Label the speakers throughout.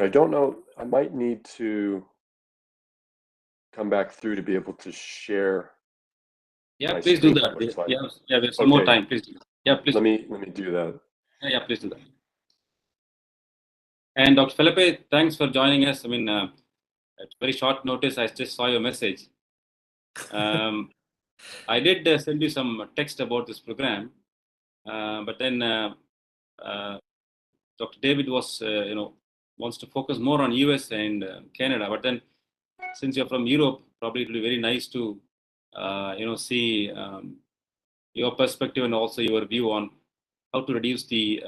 Speaker 1: I don't know. I might need to come back through to be able to share.
Speaker 2: Yeah, please do that. Yeah, there's some more time. Please do that. Yeah, please.
Speaker 1: Let me do that.
Speaker 2: Yeah, please do that. And Dr. Felipe, thanks for joining us. I mean, at very short notice, I just saw your message. I did send you some text about this program, but then Dr. David was, wants to focus more on US and Canada. But then, since you're from Europe, probably it will be very nice to, see your perspective and also your view on how to reduce the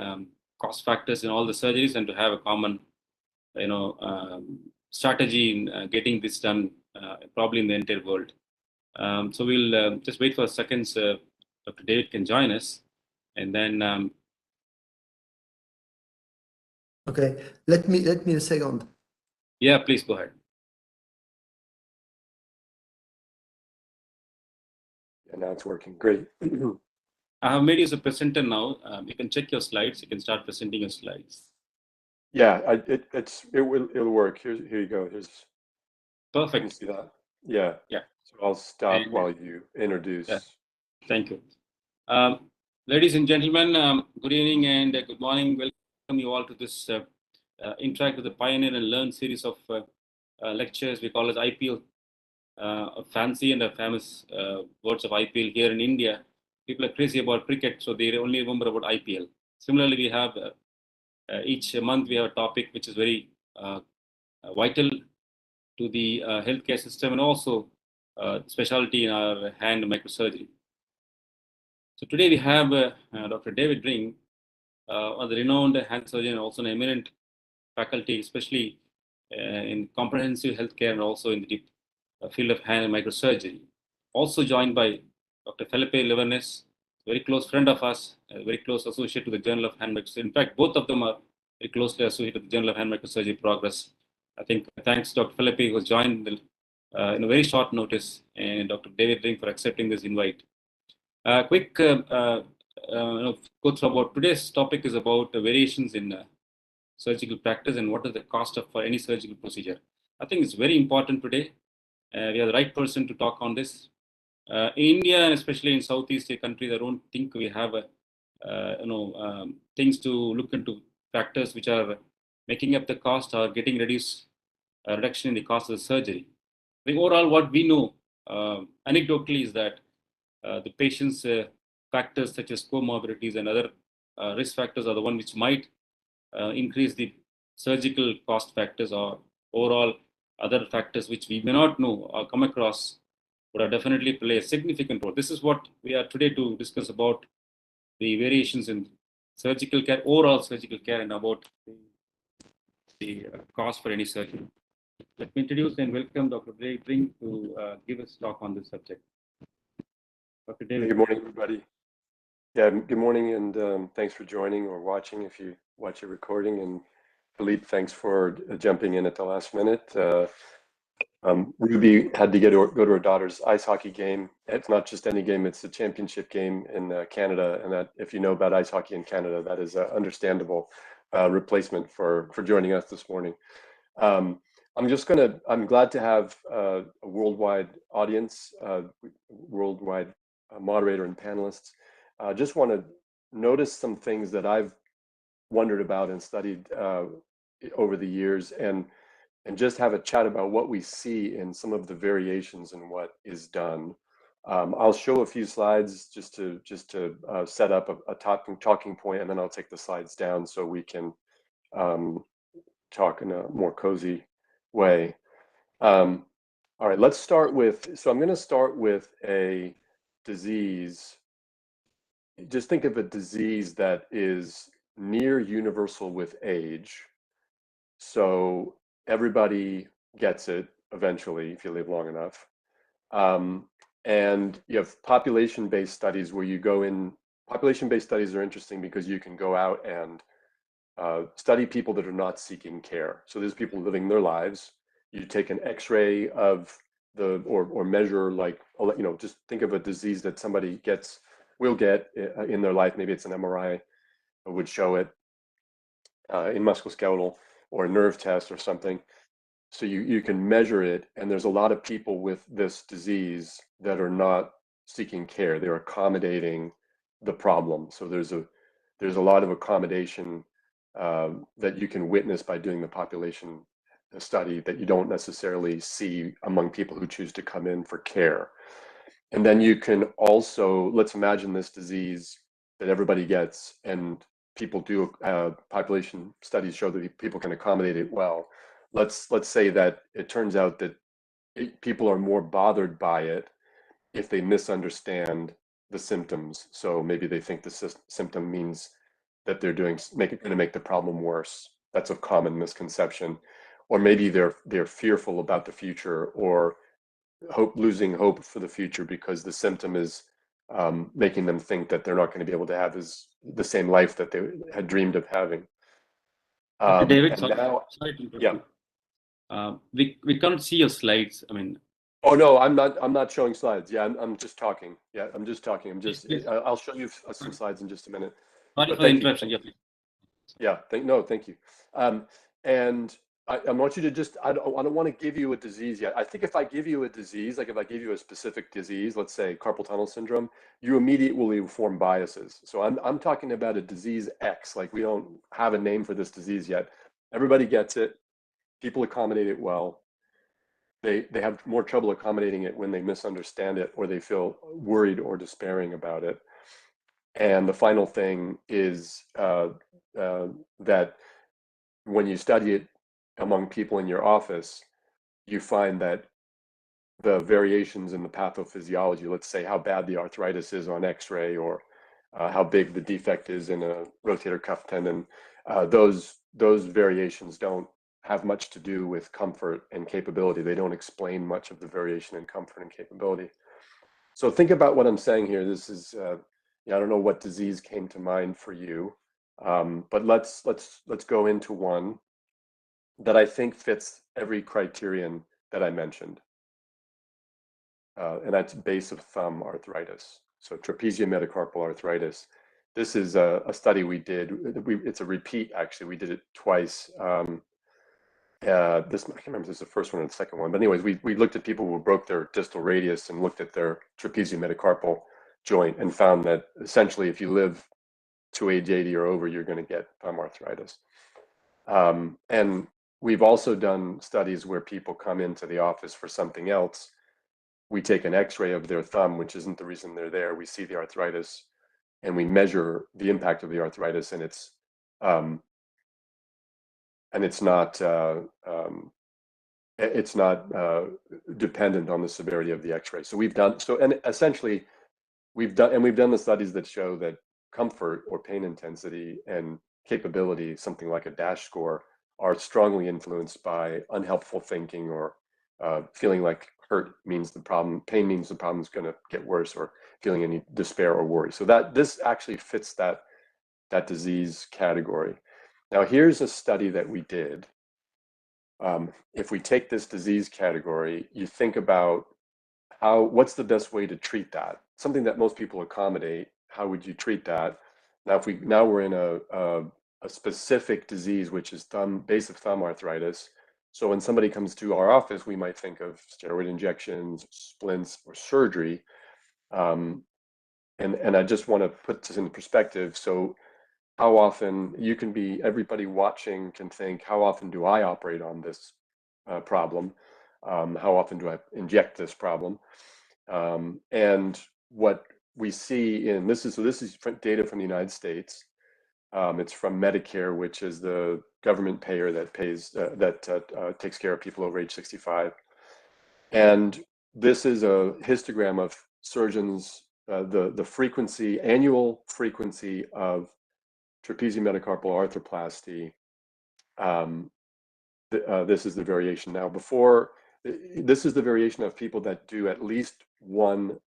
Speaker 2: cost factors in all the surgeries and to have a common, strategy in getting this done, probably in the entire world. So we'll just wait for seconds. Dr. David can join us, and then.
Speaker 3: Okay, let me a second.
Speaker 2: Yeah, please go ahead.
Speaker 1: And now it's working. Great.
Speaker 2: I have made you as a presenter now. You can check your slides. You can start presenting your slides.
Speaker 1: Yeah, it'll work. Here you go. Here's
Speaker 2: perfect.
Speaker 1: Can you see that? Yeah.
Speaker 2: Yeah.
Speaker 1: So I'll stop while you introduce.
Speaker 2: Yeah. Thank you. Ladies and gentlemen, good evening and good morning. Welcome you all to this Interact with the Pioneer and Learn series of lectures. We call it IPL. A fancy and a famous words of IPL here in India. People are crazy about cricket, so they only remember about IPL. Similarly, we have each month we have a topic which is very vital to the healthcare system and also specialty in our hand microsurgery. So today we have Dr. David Ring, a renowned hand surgeon, also an eminent faculty, especially in comprehensive healthcare and also in the deep field of hand and microsurgery. Also joined by Dr. Felipe Livernes, very close friend of us, a very close associate to the Journal of Hand Microsurgery. In fact, both of them are very closely associated with the Journal of Hand Microsurgery Progress. I think thanks to Dr. Felipe, who was joined in a very short notice, and Dr. David Ring for accepting this invite. Quick go through about today's topic is about variations in surgical practice and what is the cost of for any surgical procedure. I think it's very important today. We are the right person to talk on this. In India, and especially in Southeast Asia countries, I don't think we have things to look into factors which are making up the cost or getting reduction in the cost of the surgery. I think overall, what we know anecdotally is that the patient's factors such as comorbidities and other risk factors are the one which might increase the surgical cost factors, or overall other factors which we may not know or come across would definitely play a significant role. This is what we are today to discuss about the variations in surgical care, overall surgical care, and about the cost for any surgery. Let me introduce and welcome Dr. David Ring to give us talk on this subject. Dr. David.
Speaker 1: Good morning, everybody. Yeah, good morning, and thanks for joining or watching if you watch a recording. And Philippe, thanks for jumping in at the last minute. Ruby had to go to her daughter's ice hockey game. It's not just any game, it's a championship game in Canada. And that, if you know about ice hockey in Canada, that is an understandable replacement for joining us this morning. I'm glad to have a worldwide audience, worldwide moderator and panelists. Just want to notice some things that I've wondered about and studied over the years, and just have a chat about what we see in some of the variations in what is done. I'll show a few slides just to set up a talking point, and then I'll take the slides down so we can talk in a more cozy way. All right, let's start with, so I'm going to start with a disease. Just think of a disease that is near universal with age. So everybody gets it eventually if you live long enough. And you have population-based studies where you go in. Population-based studies are interesting because you can go out and study people that are not seeking care. So there's people living their lives. You take an X-ray of or measure, like, just think of a disease that somebody will get in their life. Maybe it's an MRI would show it in musculoskeletal. or a nerve test or something. So you can measure it, and there's a lot of people with this disease that are not seeking care. They're accommodating the problem. So there's a lot of accommodation that you can witness by doing the population study that you don't necessarily see among people who choose to come in for care. And then you can also, let's imagine this disease that everybody gets, and people do, population studies show that people can accommodate it well. Let's say that it turns out that people are more bothered by it if they misunderstand the symptoms. So maybe they think the symptom means that they're going to make the problem worse. That's a common misconception. Or maybe they're fearful about the future, or losing hope for the future because the symptom is making them think that they're not going to be able to have the same life that they had dreamed of having.
Speaker 2: David,
Speaker 1: sorry to interrupt you.
Speaker 2: We can't see your slides. I mean.
Speaker 1: Oh no, I'm not showing slides. Yeah, I'm just talking. Yeah, I'm just talking. I'll show you some slides in just a minute.
Speaker 2: Sorry for the interruption.
Speaker 1: Yeah, thank you. And I want you to just, I don't want to give you a disease yet. I think if I give you a disease, like if I give you a specific disease, let's say carpal tunnel syndrome, you immediately will form biases. So I'm talking about a disease X, like we don't have a name for this disease yet. Everybody gets it. People accommodate it well. They have more trouble accommodating it when they misunderstand it, or they feel worried or despairing about it. And the final thing is that when you study it among people in your office, you find that the variations in the pathophysiology, let's say how bad the arthritis is on x-ray, or how big the defect is in a rotator cuff tendon, those variations don't have much to do with comfort and capability. They don't explain much of the variation in comfort and capability. So think about what I'm saying here. This is, I don't know what disease came to mind for you, but let's go into one that I think fits every criterion that I mentioned, and that's base of thumb arthritis. So trapezius metacarpal arthritis. This is a study we did. It's a repeat, actually. We did it twice. I can't remember if this is the first one or the second one, but anyways, we looked at people who broke their distal radius and looked at their trapezius metacarpal joint and found that essentially if you live to age 80 or over, you're going to get thumb arthritis. And we've also done studies where people come into the office for something else. We take an x-ray of their thumb, which isn't the reason they're there. We see the arthritis and we measure the impact of the arthritis, and it's not dependent on the severity of the x-ray. So we've done the studies that show that comfort or pain intensity and capability, something like a DASH score, are strongly influenced by unhelpful thinking, or feeling like hurt means the problem, pain means the problem is going to get worse, or feeling any despair or worry. So this actually fits that disease category. Now here's a study that we did. If we take this disease category, you think about what's the best way to treat that? Something that most people accommodate, how would you treat that? Now we're in a specific disease, which is base of thumb arthritis. So when somebody comes to our office, we might think of steroid injections, splints, or surgery. And I just want to put this into perspective. So how often everybody watching can think, how often do I operate on this problem? How often do I inject this problem? And what we see this is data from the United States. It's from Medicare, which is the government payer that takes care of people over age 65. And this is a histogram of surgeons, the annual frequency of trapezius metacarpal arthroplasty. This is the variation. Now, this is the variation of people that do at least more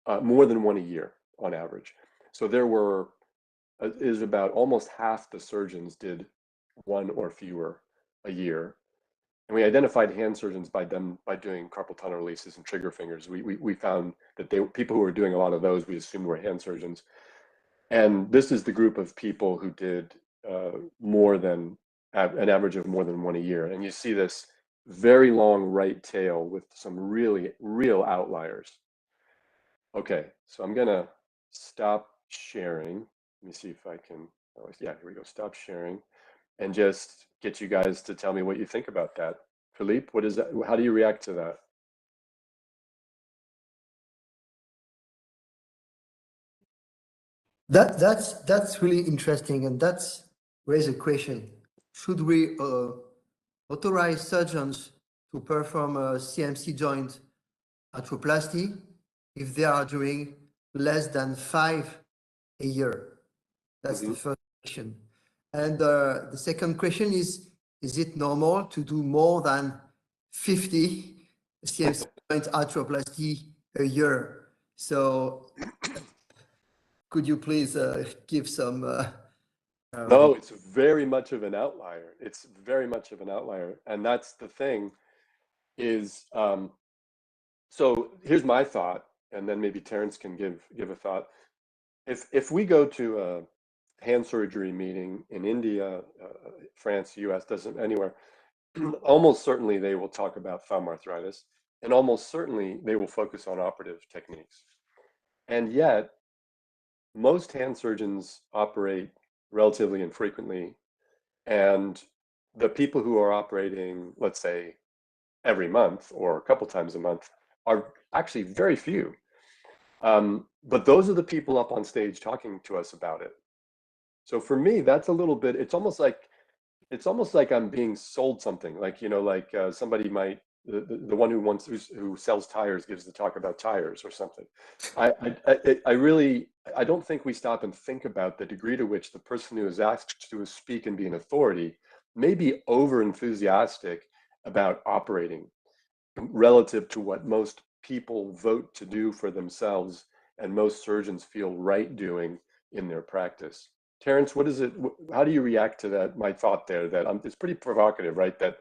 Speaker 1: than one a year on average. So there is about almost half the surgeons did one or fewer a year. And we identified hand surgeons by doing carpal tunnel releases and trigger fingers. We found that people who were doing a lot of those, we assumed were hand surgeons. And this is the group of people who did more than an average of more than one a year. And you see this very long right tail with some really real outliers. Okay, so I'm gonna stop sharing. Let me see if I can, oh, yeah, here we go, stop sharing, and just get you guys to tell me what you think about that. Philippe, what is that? How do you react to that?
Speaker 3: That's really interesting, and that's raise a question. Should we authorize surgeons to perform a CMC joint arthroplasty if they are doing less than 5 a year? That's the first question. And the second question is it normal to do more than 50 CMC joint arthroplasty a year? So could you please give some?
Speaker 1: No, it's very much of an outlier. It's very much of an outlier. And that's the thing is, so here's my thought, and then maybe Terence can give a thought. If we go to a hand surgery meeting in India, France, US, doesn't anywhere, almost certainly they will talk about thumb arthritis, and almost certainly they will focus on operative techniques. And yet, most hand surgeons operate relatively infrequently, and the people who are operating, let's say, every month or a couple times a month are actually very few. But those are the people up on stage talking to us about it. So for me, that's a little bit, it's almost like I'm being sold something, like, you know, like somebody might, the one who sells tires gives the talk about tires or something. I really, I don't think we stop and think about the degree to which the person who is asked to speak and be an authority may be over enthusiastic about operating relative to what most people vote to do for themselves and most surgeons feel right doing in their practice. Terence, what is it? How do you react to that? My thought there that it's pretty provocative, right? That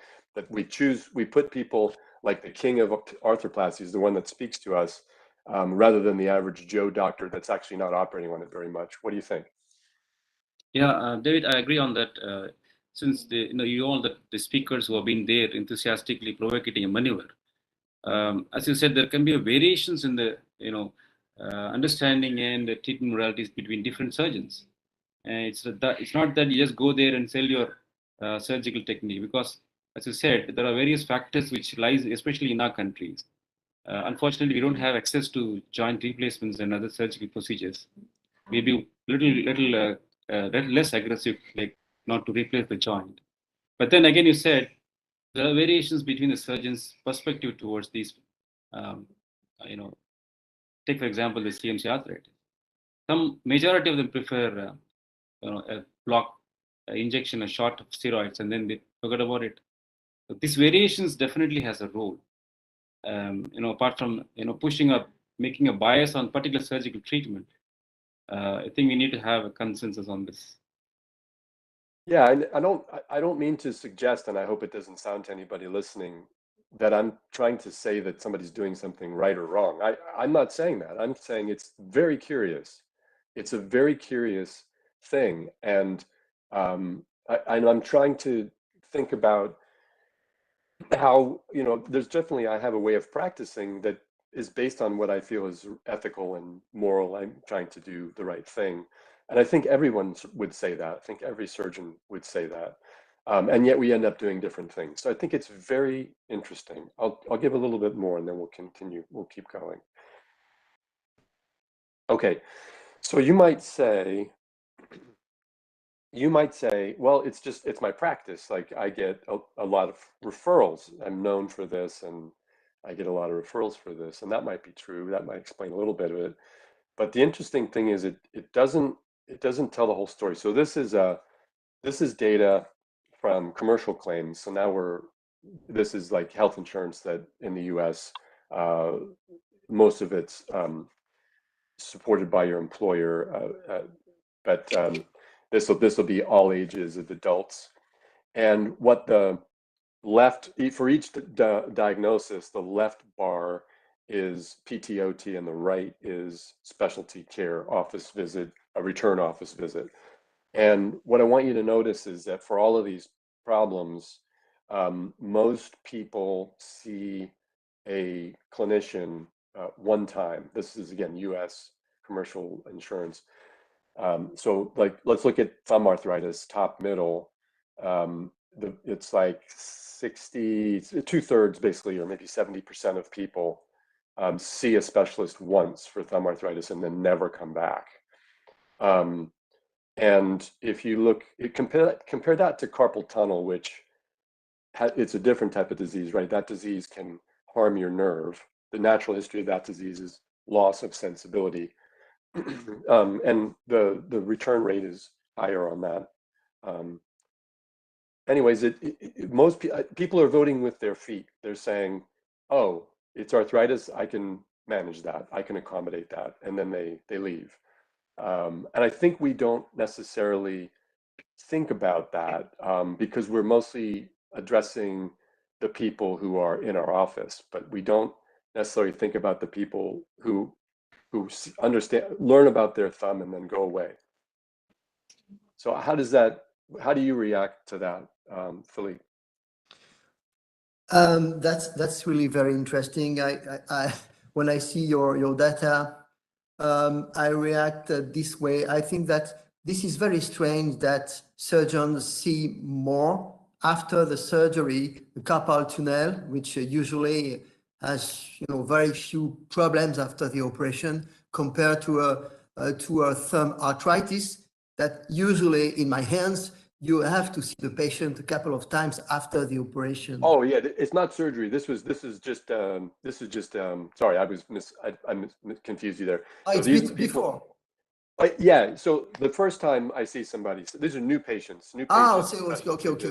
Speaker 1: we put people like the king of arthroplasty is the one that speaks to us, rather than the average Joe doctor that's actually not operating on it very much. What do you think?
Speaker 2: Yeah, David, I agree on that. Since the speakers who have been there enthusiastically provoking a maneuver, as you said, there can be variations in the understanding and the treatment modalities between different surgeons. And it's not that you just go there and sell your surgical technique, because, as you said, there are various factors which lies, especially in our countries. Unfortunately, we don't have access to joint replacements and other surgical procedures. Maybe little less aggressive, like not to replace the joint. But then again, you said there are variations between the surgeon's perspective towards these. Take for example the Cmc arthritis. Some majority of them prefer a block injection, a shot of steroids, and then they forget about it. So these variations definitely has a role. Apart from pushing up, making a bias on particular surgical treatment, I think we need to have a consensus on this.
Speaker 1: Yeah, I don't mean to suggest, and I hope it doesn't sound to anybody listening, that I'm trying to say that somebody's doing something right or wrong. I'm not saying that. I'm saying it's very curious. It's a very curious thing, and I'm trying to think about how, there's definitely, I have a way of practicing that is based on what I feel is ethical and moral. I'm trying to do the right thing. And I think everyone would say that. I think every surgeon would say that. And yet we end up doing different things. So I think it's very interesting. I'll give a little bit more and then we'll continue. We'll keep going. Okay. So you might say, well, it's my practice. Like I get a lot of referrals. I'm known for this and I get a lot of referrals for this. And that might be true. That might explain a little bit of it. But the interesting thing is it doesn't tell the whole story. So this is data from commercial claims. So now this is like health insurance that in the US, most of it's supported by your employer, but this will be all ages of adults. And what the left, for each diagnosis, the left bar is PTOT and the right is specialty care office visit, a return office visit. And what I want you to notice is that for all of these problems, most people see a clinician one time. This is, again, US commercial insurance. So like, let's look at thumb arthritis, top middle. It's like 60, 2/3 basically, or maybe 70% of people see a specialist once for thumb arthritis and then never come back. And if you look, compare that to carpal tunnel, which it's a different type of disease, right? That disease can harm your nerve. The natural history of that disease is loss of sensibility. And the return rate is higher on that. Anyways, most people are voting with their feet. They're saying, "Oh, it's arthritis. I can manage that. I can accommodate that," and then they leave. And I think we don't necessarily think about that because we're mostly addressing the people who are in our office, but we don't necessarily think about the people who understand, learn about their thumb, and then go away. So how do you react to that, Philippe?
Speaker 3: That's really very interesting. When I see your data, I react this way. I think that this is very strange that surgeons see more after the surgery, the carpal tunnel, which usually has very few problems after the operation, compared to a thumb arthritis that usually in my hands you have to see the patient a couple of times after the operation.
Speaker 1: Oh yeah, it's not surgery. This is just sorry, I confused you there.
Speaker 3: Oh,
Speaker 1: So
Speaker 3: it's
Speaker 1: these
Speaker 3: before.
Speaker 1: Yeah, so the first time I see somebody, so these are new patients.
Speaker 3: Oh,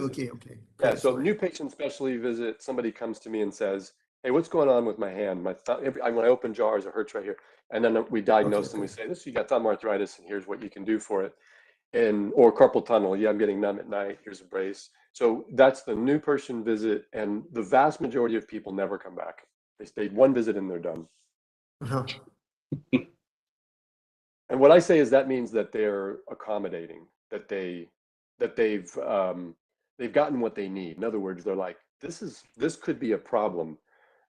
Speaker 3: okay.
Speaker 1: Yeah, so new patient specialty visit, somebody comes to me and says, "Hey, what's going on with my hand? My thumb, when I open jars, it hurts right here." And then we diagnose them. We say, "This, you got thumb arthritis, and here's what you can do for it." Or carpal tunnel. Yeah, I'm getting numb at night. Here's a brace. So that's the new person visit, and the vast majority of people never come back. They stayed one visit and they're done. And what I say is that means that they're accommodating, that they've gotten what they need. In other words, they're like, this could be a problem.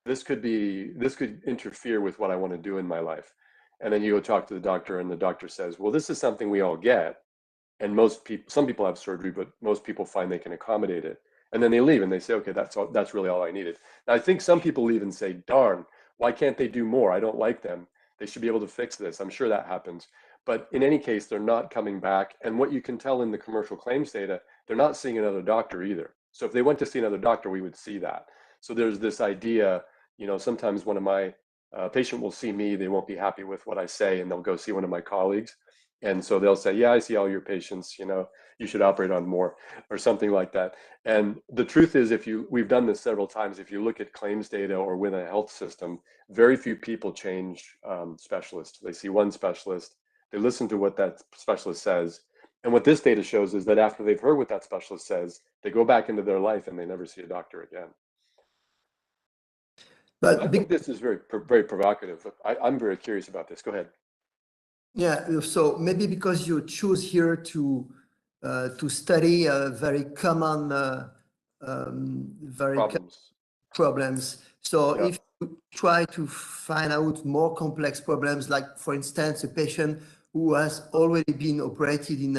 Speaker 1: This could interfere with what I want to do in my life. And then you go talk to the doctor, and the doctor says, well, this is something we all get. And some people have surgery, but most people find they can accommodate it. And then they leave and they say, okay, that's really all I needed. Now, I think some people leave and say, darn, why can't they do more? I don't like them. They should be able to fix this. I'm sure that happens. But in any case, they're not coming back. And what you can tell in the commercial claims data, they're not seeing another doctor either. So if they went to see another doctor, we would see that. So there's this idea, sometimes one of my patient will see me, they won't be happy with what I say, and they'll go see one of my colleagues. And so they'll say, yeah, I see all your patients, you should operate on more, or something like that. And the truth is, we've done this several times, if you look at claims data or with a health system, very few people change specialists. They see one specialist, they listen to what that specialist says. And what this data shows is that after they've heard what that specialist says, they go back into their life and they never see a doctor again. But I think this is very, very provocative. I'm very curious about this. Go ahead.
Speaker 3: Yeah, so maybe because you choose here to study very common problems. So yeah. If you try to find out more complex problems, like for instance, a patient who has already been operated in,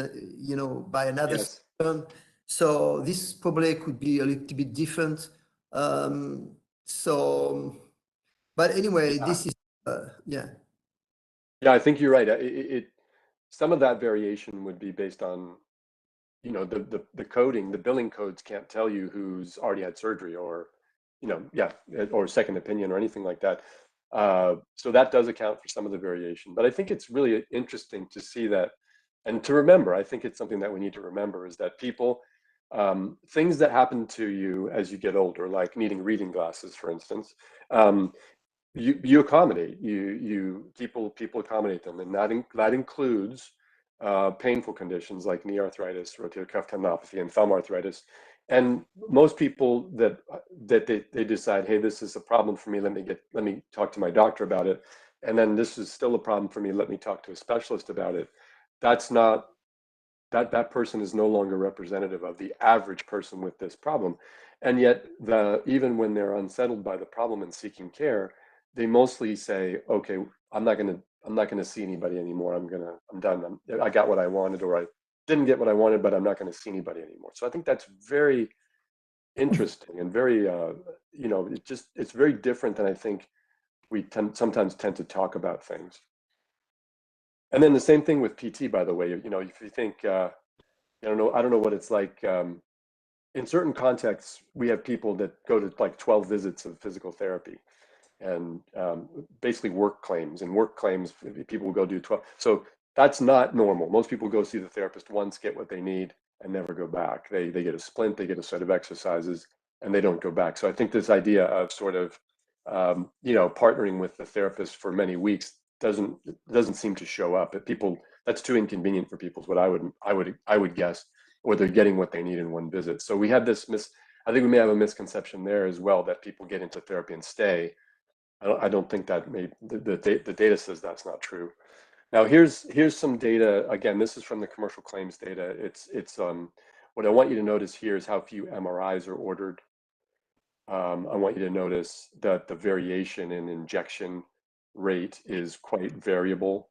Speaker 3: by another surgeon, so this probably could be a little bit different. But anyway, this is yeah.
Speaker 1: Yeah, I think you're right. Some of that variation would be based on, the coding. The billing codes can't tell you who's already had surgery or, or second opinion or anything like that. So that does account for some of the variation. But I think it's really interesting to see that, and to remember, I think it's something that we need to remember, is that people, things that happen to you as you get older, like needing reading glasses, for instance, you accommodate, people accommodate them, and that includes painful conditions like knee arthritis, rotator cuff tendinopathy, and thumb arthritis. And most people that they decide, hey, this is a problem for me, let me talk to my doctor about it, and then this is still a problem for me, let me talk to a specialist about it. That's not that person is no longer representative of the average person with this problem. And yet, even when they're unsettled by the problem and seeking care, they mostly say, okay, I'm not gonna see anybody anymore. I'm done. I got what I wanted, or I didn't get what I wanted, but I'm not gonna see anybody anymore. So I think that's very interesting and very, it's very different than I think we sometimes tend to talk about things. And then the same thing with PT, by the way. If you think, I don't know what it's like. In certain contexts, we have people that go to like 12 visits of physical therapy, and basically work claims. And work claims, people will go do 12. So that's not normal. Most people go see the therapist once, get what they need, and never go back. They get a splint, they get a set of exercises, and they don't go back. So I think this idea of sort of partnering with the therapist for many weeks doesn't seem to show up. That's too inconvenient for people. Is what I would guess, or they're getting what they need in one visit. So we have this I think we may have a misconception there as well, that people get into therapy and stay. I don't think that the data says that's not true. Now here's some data. Again, this is from the commercial claims data. It's what I want you to notice here is how few MRIs are ordered. I want you to notice that the variation in injection rate is quite variable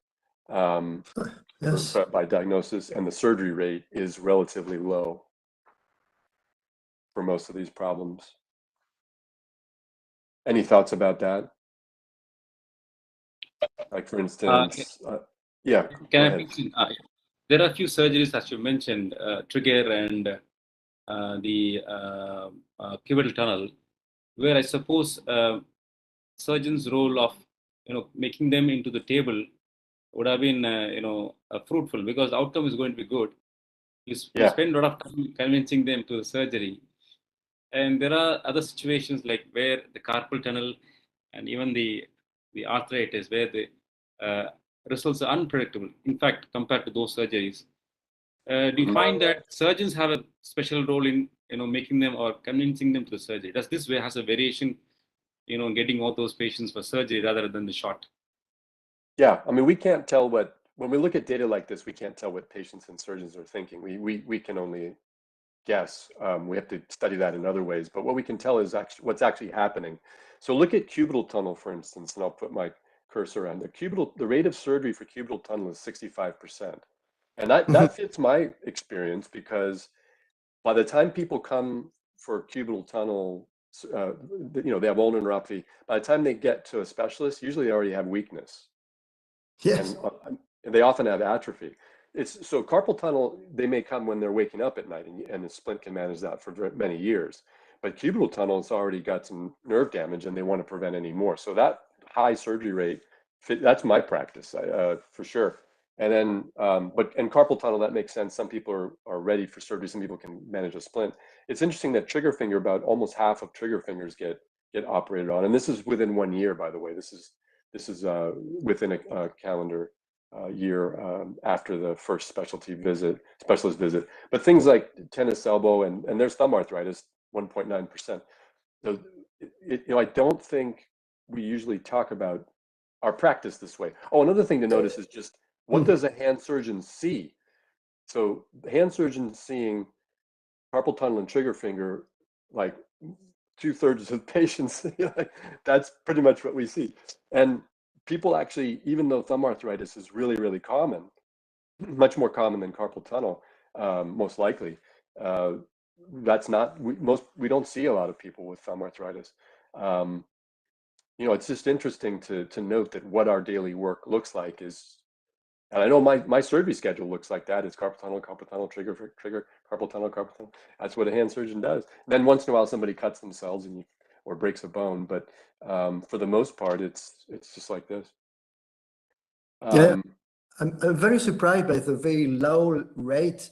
Speaker 3: Yes.
Speaker 1: by diagnosis, and the surgery rate is relatively low for most of these problems. Any thoughts about that? Like, for instance, yeah.
Speaker 2: Can I mention? There are a few surgeries, as you mentioned, trigger and the Cubital tunnel, where I suppose surgeon's role of making them into the table would have been fruitful, because the outcome is going to be good. You spend a lot of time convincing them to the surgery. And there are other situations like where the carpal tunnel and even the arthritis, where the results are unpredictable, in fact, compared to those surgeries. Do you find that surgeons have a special role in making them or convincing them to the surgery? Does this way has a variation, getting all those patients for surgery rather than the shot?
Speaker 1: Yeah, I mean, we can't tell when we look at data like this, we can't tell what patients and surgeons are thinking. We can only guess. We have to study that in other ways, but what we can tell is what's actually happening. So look at cubital tunnel, for instance, and I'll put my cursor on the rate of surgery for cubital tunnel is 65%. And that fits my experience, because by the time people come for cubital tunnel, they have ulnar neuropathy. By the time they get to a specialist, usually they already have weakness.
Speaker 3: Yes.
Speaker 1: And they often have atrophy. So carpal tunnel, they may come when they're waking up at night, and the splint can manage that for many years. But cubital tunnel has already got some nerve damage, and they want to prevent any more. So that high surgery rate, that's my practice for sure. And then, and carpal tunnel, that makes sense. Some people are ready for surgery. Some people can manage a splint. It's interesting that trigger finger, about almost half of trigger fingers get operated on, and this is within 1 year, by the way. This is within a calendar year after the first specialist visit. But things like tennis elbow and there's thumb arthritis, 1.9%. So I don't think we usually talk about our practice this way. Oh, another thing to notice is just, what does a hand surgeon see? So the hand surgeon seeing carpal tunnel and trigger finger, like 2/3 of patients, that's pretty much what we see. And people actually, even though thumb arthritis is really, really common, much more common than carpal tunnel, most likely, we don't see a lot of people with thumb arthritis. It's just interesting to note that what our daily work looks like is, and I know my surgery schedule looks like that. It's carpal tunnel, trigger, carpal tunnel. That's what a hand surgeon does. Then once in a while, somebody cuts themselves or breaks a bone, but for the most part, it's just like this.
Speaker 3: Yeah, I'm very surprised by the very low rate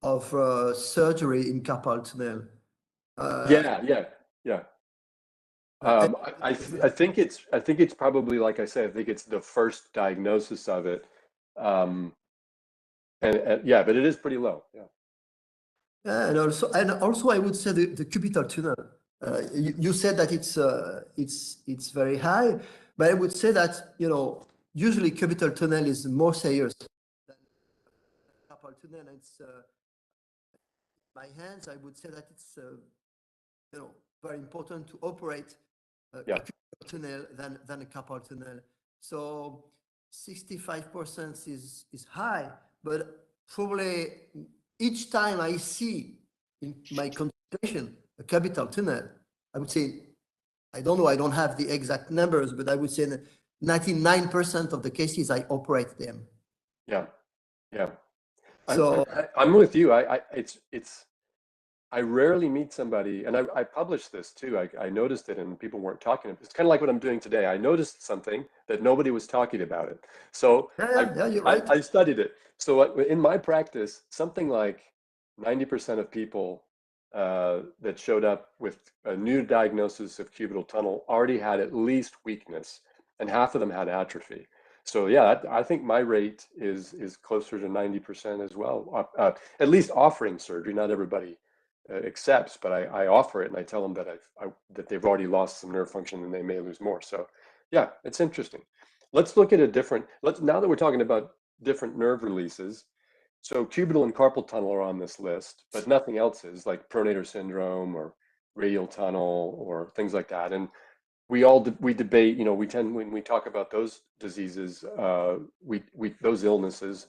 Speaker 3: of surgery in carpal tunnel.
Speaker 1: Yeah. I think it's probably, like I said, I think it's the first diagnosis of it. And yeah, but it is pretty low. Yeah.
Speaker 3: And also, I would say the cubital tunnel. You said that it's very high, but I would say that usually cubital tunnel is more serious than carpal tunnel. tunnel, and it's my hands, I would say that it's very important to operate a cubital tunnel than a carpal tunnel. So 65% is high, but probably each time I see in my consultation a cubital tunnel, I would say, I don't know, I don't have the exact numbers, but I would say that 99% of the cases I operate them.
Speaker 1: Yeah, yeah.
Speaker 3: So
Speaker 1: I'm with you. I rarely meet somebody, and I published this too. I noticed it, and people weren't talking. It's kind of like what I'm doing today. I noticed something that nobody was talking about it. So
Speaker 3: yeah, you're right.
Speaker 1: I studied it. So in my practice, something like 90% of people that showed up with a new diagnosis of cubital tunnel already had at least weakness, and half of them had atrophy. So yeah, I think my rate is closer to 90% as well. At least offering surgery. Not everybody accepts, but I offer it, and I tell them that that they've already lost some nerve function and they may lose more. So yeah, it's interesting. Let's look at a different. Now that we're talking about different nerve releases. So cubital and carpal tunnel are on this list, but nothing else is, like pronator syndrome or radial tunnel or things like that. And we debate, when we talk about those diseases, those illnesses,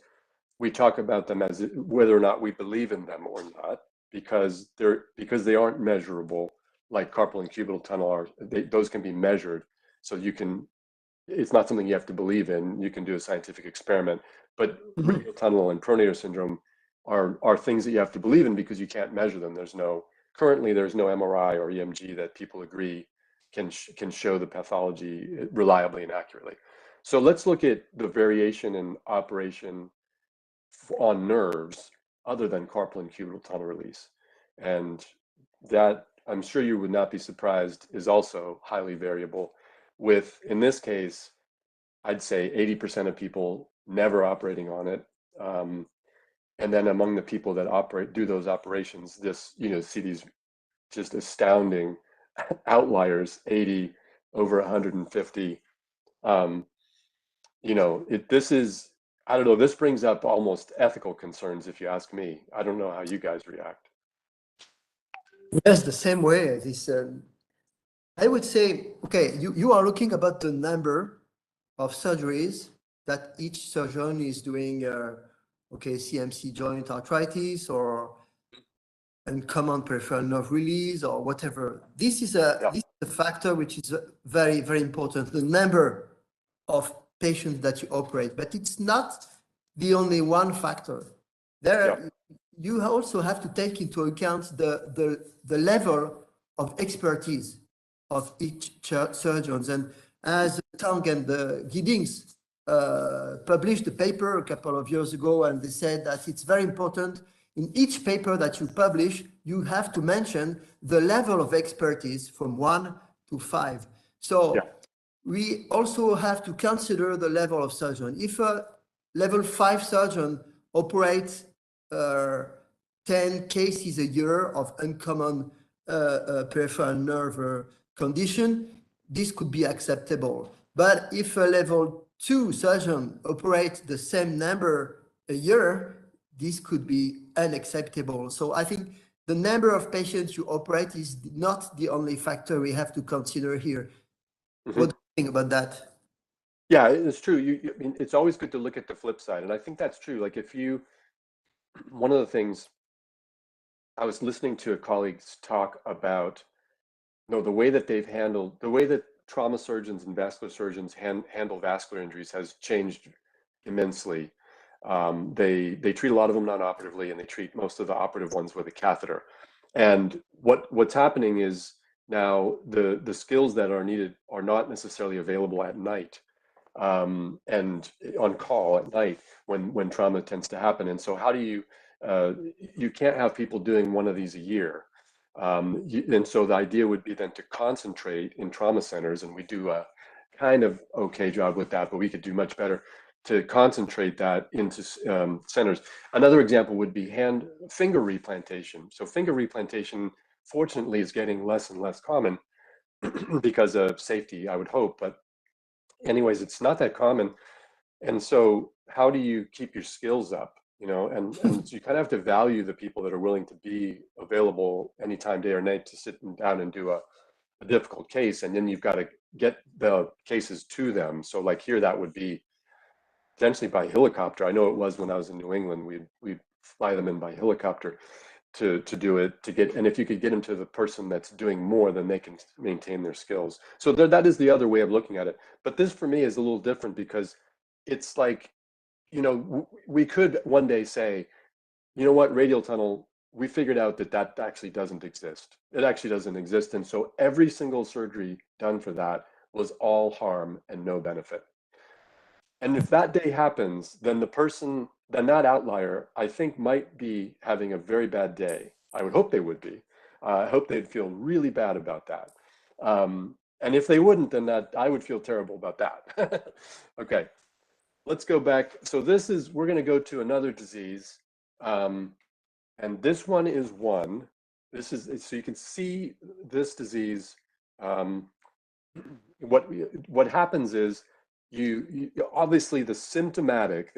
Speaker 1: we talk about them as whether or not we believe in them or not, because they aren't measurable like carpal and cubital tunnel are. Those can be measured, so it's not something you have to believe in. You can do a scientific experiment. But radial tunnel and pronator syndrome are things that you have to believe in because you can't measure them. Currently there's no MRI or EMG that people agree can show the pathology reliably and accurately. So let's look at the variation in operation on nerves other than carpal and cubital tunnel release. And that, I'm sure you would not be surprised, is also highly variable, with, in this case, I'd say 80% of people never operating on it. And then among the people that do those operations, see these just astounding outliers, 80 over 150. I don't know, this brings up almost ethical concerns, if you ask me. I don't know how you guys react.
Speaker 3: Yes, the same way. I would say, okay, you are looking about the number of surgeries that each surgeon is doing, Cmc joint arthritis or uncommon peripheral nerve release or whatever. This is a factor which is very, very important, the number of patients that you operate, but it's not the only one factor. You also have to take into account the level of expertise of each surgeons. And as Tang and Giddings published a paper a couple of years ago, and they said that it's very important in each paper that you publish, you have to mention the level of expertise from 1 to 5. So we also have to consider the level of surgeon. If a level 5 surgeon operates 10 cases a year of uncommon peripheral nerve condition, this could be acceptable. But if a level 2 surgeon operates the same number a year, this could be unacceptable. So I think the number of patients you operate is not the only factor we have to consider here. What do you think about that?
Speaker 1: Yeah, it's true. I mean, it's always good to look at the flip side. And I think that's true. Like one of the things, I was listening to a colleague's talk about, the way that trauma surgeons and vascular surgeons handle vascular injuries has changed immensely. They treat a lot of them non-operatively, and they treat most of the operative ones with a catheter. And what's happening is now the skills that are needed are not necessarily available at night, and on call at night when trauma tends to happen. And so how do you can't have people doing one of these a year. And so the idea would be then to concentrate in trauma centers, and we do a kind of okay job with that, but we could do much better to concentrate that into centers. Another example would be finger replantation. So finger replantation, fortunately, is getting less and less common because of safety, I would hope. But anyways, it's not that common. And so how do you keep your skills up? and so you kind of have to value the people that are willing to be available anytime, day or night, to sit down and do a difficult case, and then you've got to get the cases to them. So like here, that would be potentially by helicopter. I know it was when I was in New England, we'd fly them in by helicopter to do it, and if you could get them to the person that's doing more, then they can maintain their skills. So that is the other way of looking at it. But this for me is a little different, because it's like, we could one day say, you know what, radial tunnel, we figured out that actually doesn't exist. It actually doesn't exist. And so every single surgery done for that was all harm and no benefit. And if that day happens, then that outlier, I think, might be having a very bad day. I would hope they would be. I hope they'd feel really bad about that. And if they wouldn't, then I would feel terrible about that. Okay, let's go back. So we're going to go to another disease. And this one is one. So you can see this disease. What happens is, you obviously, the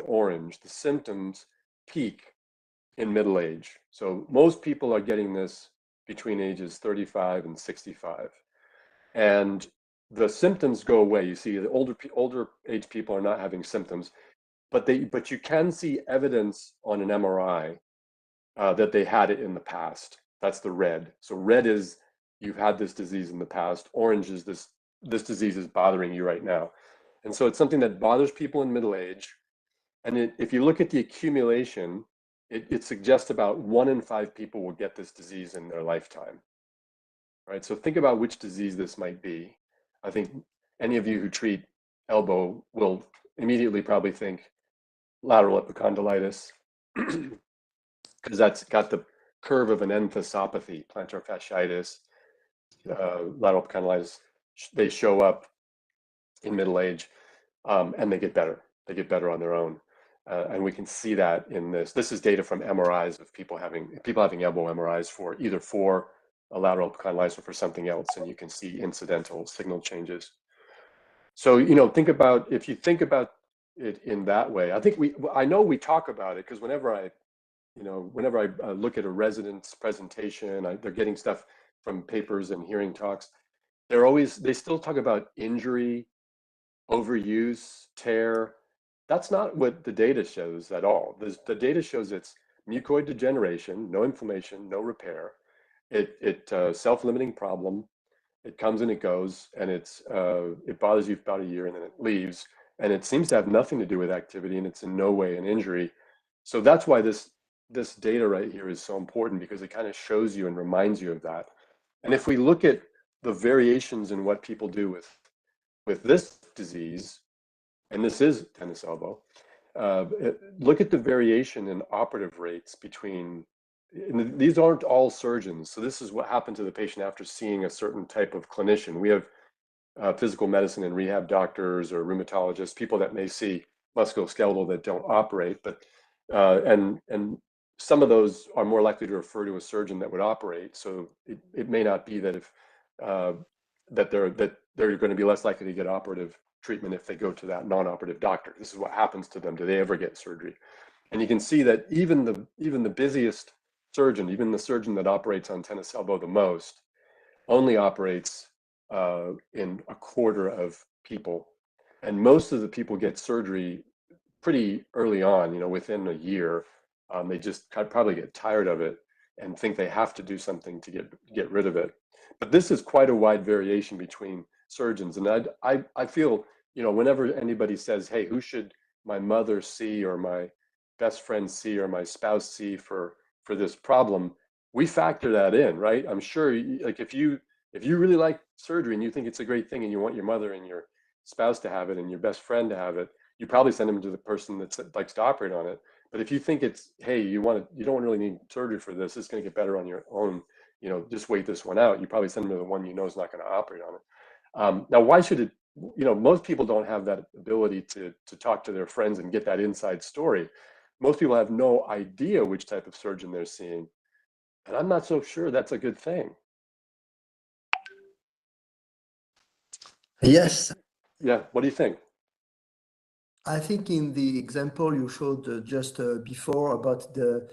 Speaker 1: orange, the symptoms peak in middle age. So most people are getting this between ages 35 and 65. And the symptoms go away. You see the older age people are not having symptoms, but you can see evidence on an MRI that they had it in the past. That's the red. So red is you've had this disease in the past. Orange is this disease is bothering you right now. And so it's something that bothers people in middle age. And if you look at the accumulation, it suggests about 1 in 5 people will get this disease in their lifetime. Right? So think about which disease this might be. I think any of you who treat elbow will immediately probably think lateral epicondylitis, because that's got the curve of an enthesopathy, plantar fasciitis, lateral epicondylitis. They show up in middle age, and they get better. They get better on their own, and we can see that in this. This is data from MRIs of people having elbow MRIs for either for a lateral epicondylitis or for something else, and you can see incidental signal changes. So think about, if you think about it in that way. I know we talk about it, because whenever I look at a resident's presentation, they're getting stuff from papers and hearing talks. They still talk about injury, overuse, tear. That's not what the data shows at all. The data shows it's mucoid degeneration, no inflammation, no repair. It self-limiting problem. It comes and it goes, and it bothers you for about a year, and then it leaves. And it seems to have nothing to do with activity, and it's in no way an injury. So that's why this data right here is so important, because it kind of shows you and reminds you of that. And if we look at the variations in what people do with this disease, and this is tennis elbow, look at the variation in operative rates between, and these aren't all surgeons. So this is what happened to the patient after seeing a certain type of clinician. We have physical medicine and rehab doctors or rheumatologists, people that may see musculoskeletal that don't operate, but and some of those are more likely to refer to a surgeon that would operate. So it may not be that that they're going to be less likely to get operative treatment if they go to that non-operative doctor. This is what happens to them. Do they ever get surgery? And you can see that even the busiest surgeon, even the surgeon that operates on tennis elbow the most, only operates in a quarter of people. And most of the people get surgery pretty early on, within a year. They just probably get tired of it and think they have to do something to get rid of it. But this is quite a wide variation between surgeons. And I feel, whenever anybody says, hey, who should my mother see, or my best friend see, or my spouse see for this problem, we factor that in, right? I'm sure, like, if you really like surgery and you think it's a great thing, and you want your mother and your spouse to have it and your best friend to have it, you probably send them to the person that likes to operate on it. But if you think it's, hey, you don't really need surgery for this, it's going to get better on your own, just wait this one out, you probably send them to the one is not going to operate on it. Now, why should it? Most people don't have that ability to talk to their friends and get that inside story. Most people have no idea which type of surgeon they're seeing, and I'm not so sure that's a good thing.
Speaker 3: Yes.
Speaker 1: Yeah, what do you think?
Speaker 3: I think in the example you showed just before about the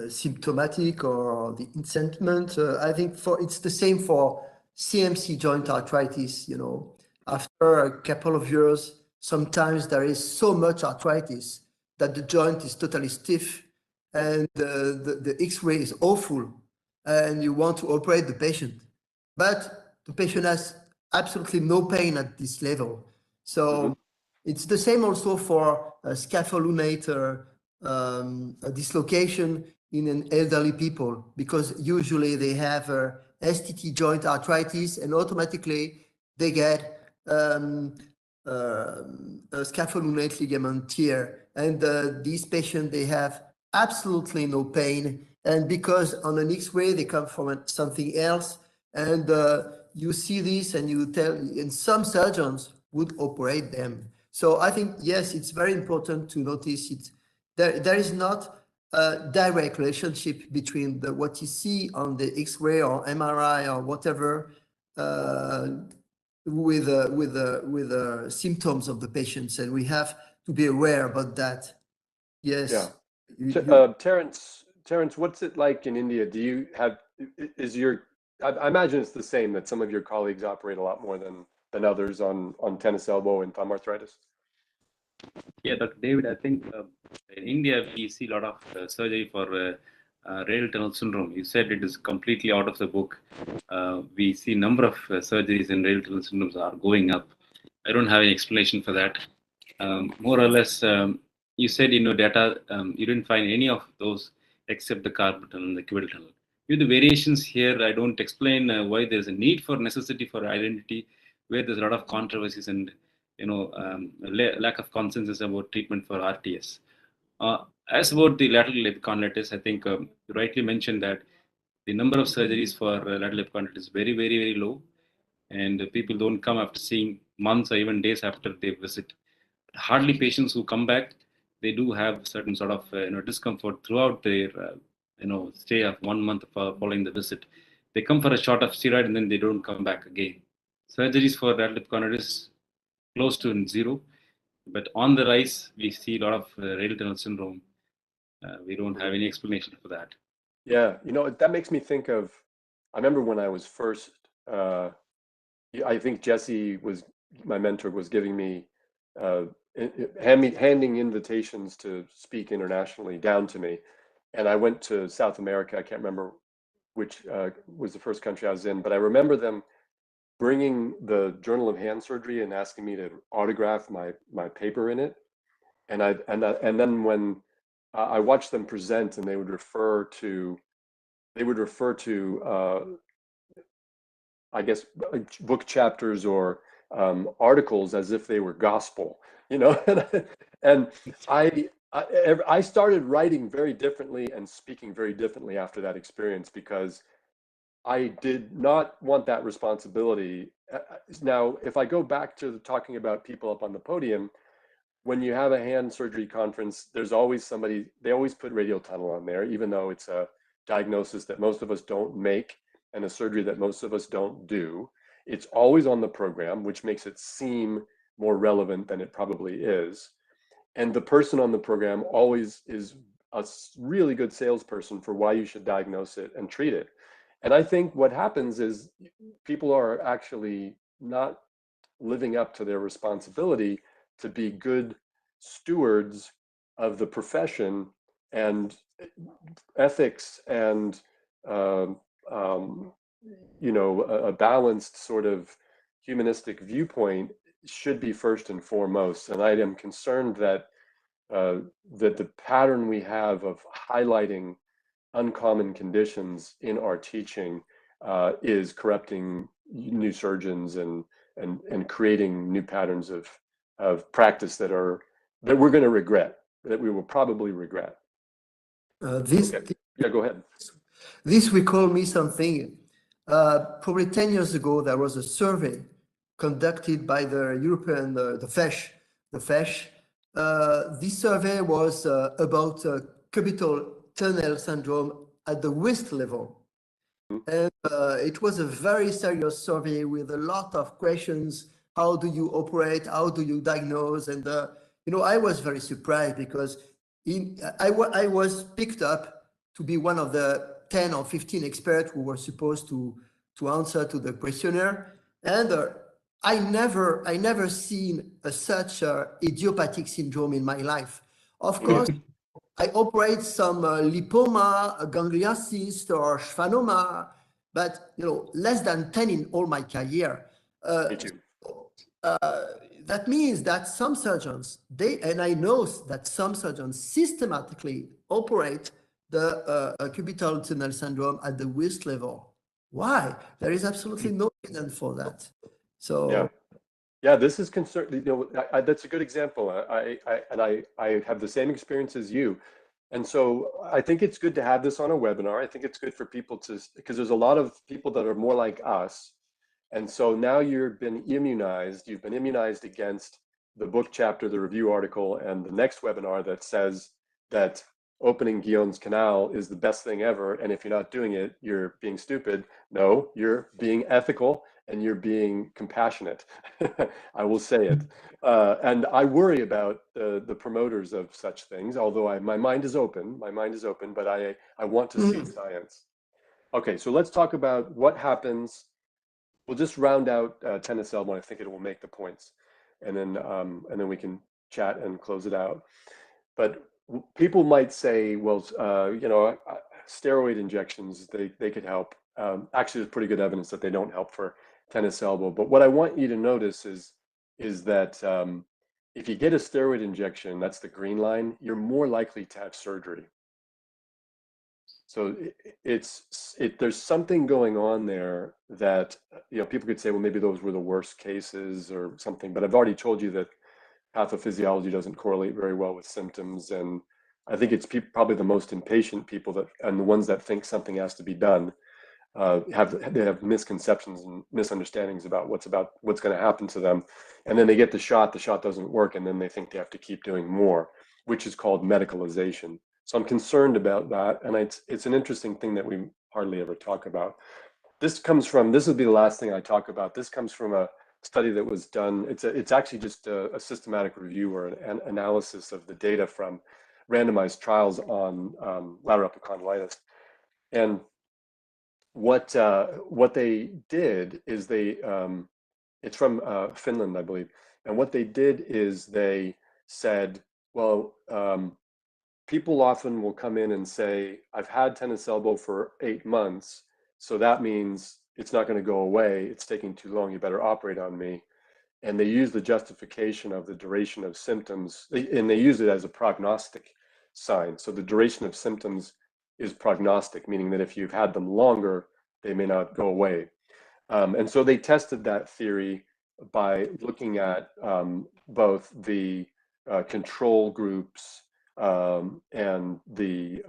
Speaker 3: symptomatic or the incentment, I think it's the same for CMC joint arthritis. You know, after a couple of years, sometimes there is so much arthritis that the joint is totally stiff, and the X-ray is awful, and you want to operate the patient, but the patient has absolutely no pain at this level. So it's the same also for a scapholunate a dislocation in an elderly people, because usually they have a STT joint arthritis and automatically they get a scapholunate ligament tear. And these patients, they have absolutely no pain. And because on an X-ray, they come from something else. And you see this and you tell, and some surgeons would operate them. So I think, yes, it's very important to notice it. There is not a direct relationship between what you see on the X-ray or MRI or whatever with the symptoms of the patients, and we have to be aware about that. Yes.
Speaker 1: Yeah. Terence, what's it like in India? Do you have, I imagine it's the same, that some of your colleagues operate a lot more than others on tennis elbow and thumb arthritis?
Speaker 2: Yeah, Dr. David, I think in India, we see a lot of surgery for radial tunnel syndrome. You said it is completely out of the book. We see number of surgeries in radial tunnel syndromes are going up. I don't have any explanation for that. More or less, you said in your data, you didn't find any of those except the carpal tunnel and the cubital tunnel. With the variations here, I don't explain why there's a need for necessity for identity, where there's a lot of controversies and lack of consensus about treatment for RTS. As about the lateral epicondylitis, I think you rightly mentioned that the number of surgeries for lateral epicondylitis is very, very, very low, and people don't come after seeing months or even days after they visit. Hardly patients who come back, they do have certain sort of discomfort throughout their stay of 1 month following the visit. They come for a shot of steroid and then they don't come back again. Surgeries for lateral epicondylitis close to zero, but on the rise, we see a lot of radial tunnel syndrome. We don't have any explanation for that.
Speaker 1: Yeah, that makes me think of, I remember when I was first, I think Jesse my mentor, was giving me, handing invitations to speak internationally down to me. And I went to South America. I can't remember which was the first country I was in, but I remember them bringing the Journal of Hand Surgery and asking me to autograph my paper in it. And then when I watched them present, and they would refer to I guess book chapters or articles as if they were gospel, and I started writing very differently and speaking very differently after that experience, because I did not want that responsibility. Now, if I go back to talking about people up on the podium, when you have a hand surgery conference, there's always somebody, they always put radial tunnel on there, even though it's a diagnosis that most of us don't make and a surgery that most of us don't do. It's always on the program, which makes it seem more relevant than it probably is. And the person on the program always is a really good salesperson for why you should diagnose it and treat it. And I think what happens is people are actually not living up to their responsibility to be good stewards of the profession, and ethics and a balanced sort of humanistic viewpoint should be first and foremost. And I am concerned that the pattern we have of highlighting uncommon conditions in our teaching is corrupting new surgeons and creating new patterns of practice that we're going to regret, that we will probably regret. Yeah, go ahead.
Speaker 3: This recall me something. Probably 10 years ago, there was a survey conducted by the European, the FESH. This survey was about cubital tunnel syndrome at the wrist level. And it was a very serious survey with a lot of questions how do you operate, how do you diagnose? And you know, I was very surprised because I was picked up to be one of the 10 or 15 experts who were supposed to answer to the questionnaire, and I never seen such idiopathic syndrome in my life. Of course, I operate some lipoma, ganglia cyst, or schwannoma, but you know, less than 10 in all my career.
Speaker 1: Me too.
Speaker 3: That means that some surgeons, and I know that some surgeons systematically operate the cubital tunnel syndrome at the wrist level. Why? There is absolutely no reason for that. So
Speaker 1: Yeah. Yeah, this is concern. You know, that's a good example. I have the same experience as you, and so I think it's good to have this on a webinar. I think it's good for people to, because there's a lot of people that are more like us, and so now you've been immunized. You've been immunized against the book chapter, the review article, and the next webinar that says that opening Guillaume's canal is the best thing ever, and if you're not doing it, you're being stupid. No, you're being ethical and you're being compassionate. I will say it. And I worry about the promoters of such things, although my mind is open. My mind is open, but I want to see science. Okay, so let's talk about what happens. We'll just round out tennis elbow. I think it will make the points, and then we can chat and close it out. But people might say, well, you know, steroid injections, they could help. Actually, there's pretty good evidence that they don't help for tennis elbow. But what I want you to notice is that if you get a steroid injection, that's the green line, you're more likely to have surgery. So there's something going on there that, you know, people could say, well, maybe those were the worst cases or something. But I've already told you that pathophysiology doesn't correlate very well with symptoms, and I think it's probably the most impatient people that, and the ones that think something has to be done, they have misconceptions and misunderstandings about what's going to happen to them, and then they get the shot doesn't work, and then they think they have to keep doing more, which is called medicalization. So I'm concerned about that, and it's an interesting thing that we hardly ever talk about. This would be the last thing I talk about. This comes from a study that was done. It's actually just a systematic review or an analysis of the data from randomized trials on lateral epicondylitis. And what they did is it's from Finland, I believe. And what they did is they said, well, people often will come in and say, I've had tennis elbow for 8 months, so that means it's not going to go away. It's taking too long. You better operate on me. And they use the justification of the duration of symptoms, and they use it as a prognostic sign. So the duration of symptoms is prognostic, meaning that if you've had them longer, they may not go away. And so they tested that theory by looking at both the control groups and the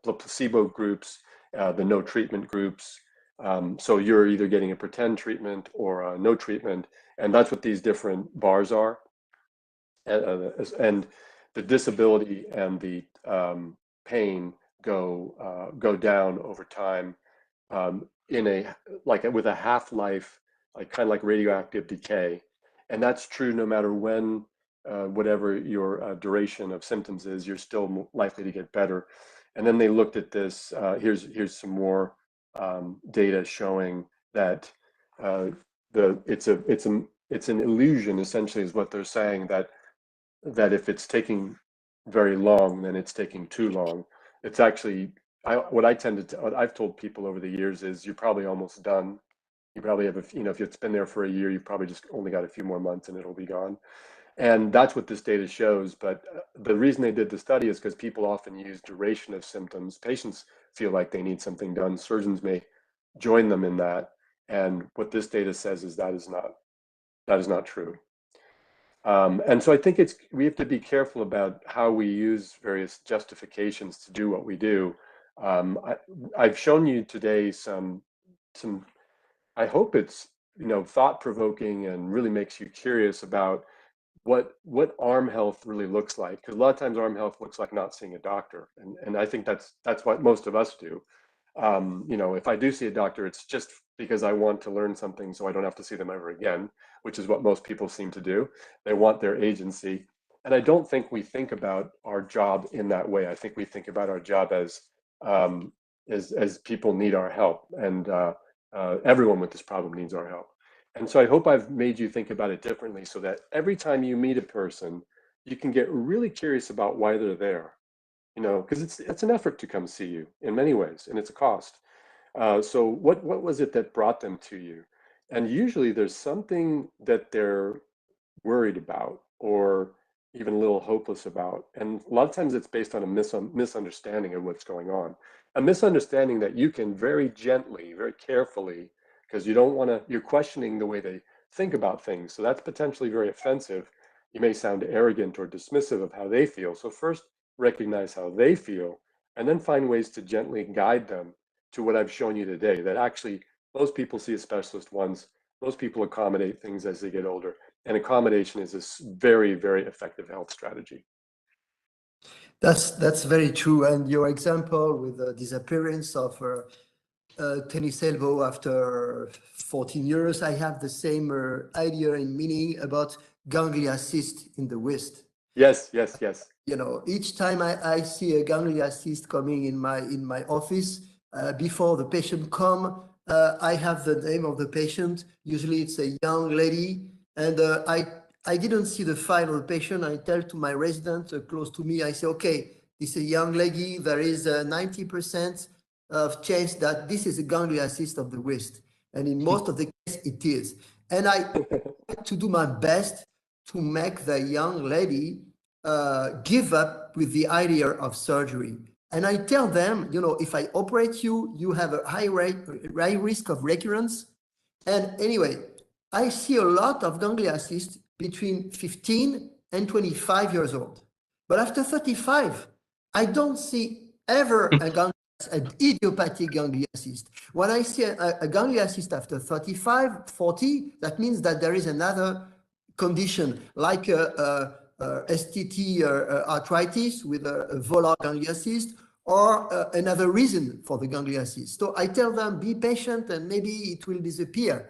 Speaker 1: placebo groups, the no treatment groups. So you're either getting a pretend treatment or no treatment, and that's what these different bars are. And the disability and the pain go down over time with a half-life, like kind of like radioactive decay, and that's true no matter when, whatever your duration of symptoms is, you're still likely to get better. And then they looked at this. Here's some more data showing that it's an illusion, essentially, is what they're saying, that if it's taking very long, then it's taking too long. It's actually, what I've told people over the years is you're probably almost done. You probably have, if it's been there for a year, you've probably just only got a few more months and it'll be gone. And that's what this data shows. But the reason they did the study is because people often use duration of symptoms. Patients feel like they need something done. Surgeons may join them in that. And what this data says is that is not true. And so I think we have to be careful about how we use various justifications to do what we do. I've shown you today some. I hope it's thought-provoking and really makes you curious about what arm health really looks like. Because a lot of times arm health looks like not seeing a doctor, and I think that's what most of us do. You know, if I do see a doctor, it's just because I want to learn something so I don't have to see them ever again, which is what most people seem to do. They want their agency. And I don't think we think about our job in that way. I think we think about our job as people need our help, and everyone with this problem needs our help. And so I hope I've made you think about it differently, so that every time you meet a person, you can get really curious about why they're there. You know, because it's an effort to come see you in many ways, and it's a cost. So what was it that brought them to you? And usually there's something that they're worried about, or even a little hopeless about. And a lot of times it's based on a misunderstanding of what's going on. A misunderstanding that you can very gently, very carefully, because you don't want to, you're questioning the way they think about things. So that's potentially very offensive. You may sound arrogant or dismissive of how they feel. So first, recognize how they feel, and then find ways to gently guide them to what I've shown you today, that actually most people see a specialist once, most people accommodate things as they get older, and accommodation is a very, very effective health strategy.
Speaker 3: That's very true. And your example with the disappearance of tennis elbow after 14 years, I have the same idea and meaning about ganglia cyst in the wrist.
Speaker 1: Yes, yes, yes.
Speaker 3: You know, each time I see a ganglia cyst coming in my office, before the patient come, I have the name of the patient. Usually it's a young lady, and I didn't see the file of the patient. I tell to my resident close to me, I say, okay, this is a young lady. There is a 90% of chance that this is a ganglia cyst of the wrist, and in most of the case it is. And I try to do my best to make the young lady give up with the idea of surgery. And I tell them, you know, if I operate you, you have a high risk of recurrence. And anyway, I see a lot of ganglia cysts between 15 and 25 years old. But after 35, I don't see ever an idiopathic ganglia cyst. When I see a ganglia cyst after 35, 40, that means that there is another condition like STT arthritis with a volar ganglia cyst, or another reason for the ganglia cyst. So I tell them, be patient and maybe it will disappear.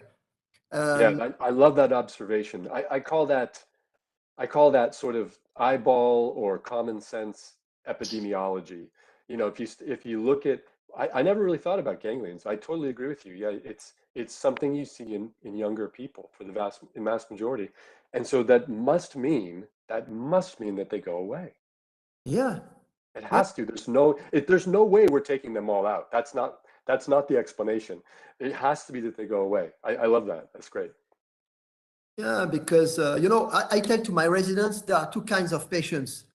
Speaker 1: Yeah, I love that observation. I call that sort of eyeball or common sense epidemiology. You know, if you look at, I never really thought about ganglions. I totally agree with you. Yeah, it's something you see in younger people for the vast majority, and so that must mean that they go away.
Speaker 3: Yeah,
Speaker 1: It has to. There's no way we're taking them all out. That's not the explanation. It has to be that they go away. I love that. That's great.
Speaker 3: yeah, because you know, I tell to my residents there are two kinds of patients.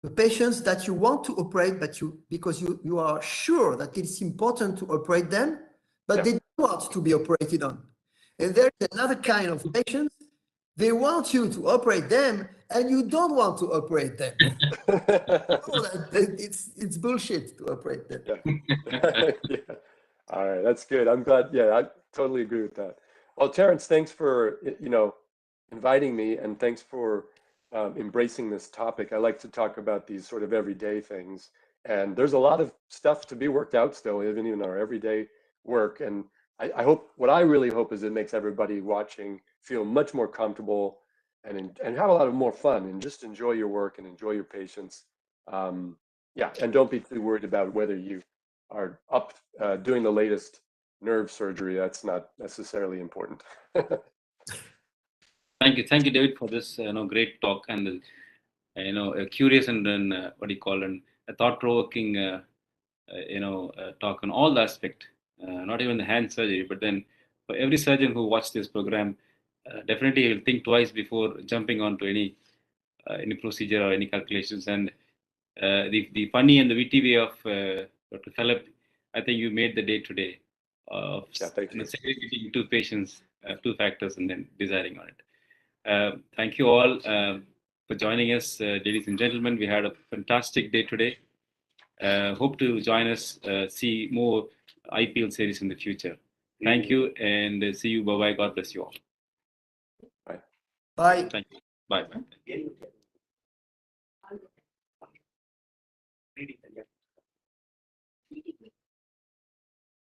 Speaker 3: The patients that you want to operate, but because you are sure that it's important to operate them, but they don't want to be operated on. And there is another kind of patients, they want you to operate them, and you don't want to operate them. It's bullshit to operate them.
Speaker 1: Yeah. Yeah. All right, that's good. I'm glad. Yeah, I totally agree with that. Well, Terrence, thanks for inviting me, and thanks for embracing this topic. I like to talk about these sort of everyday things, and there's a lot of stuff to be worked out still, even in our everyday work. And I hope, what I really hope is it makes everybody watching feel much more comfortable and have a lot of more fun, and just enjoy your work and enjoy your patients. Yeah, and don't be too worried about whether you are up doing the latest nerve surgery. That's not necessarily important.
Speaker 2: Thank you, David, for this great talk, and a curious and then what do you call it, a thought-provoking talk on all the aspect, not even the hand surgery, but then for every surgeon who watched this program, definitely will think twice before jumping onto any procedure or any calculations. And the funny and the witty way of Dr. Philip, I think you made the day today of segregating two patients, two factors, and then deciding on it. Thank you all for joining us, ladies and gentlemen. We had a fantastic day today. Hope to join us, see more IPL series in the future. Thank you, and see you. Bye-bye. God bless you all.
Speaker 1: Bye.
Speaker 3: Bye.
Speaker 2: Thank you. Bye.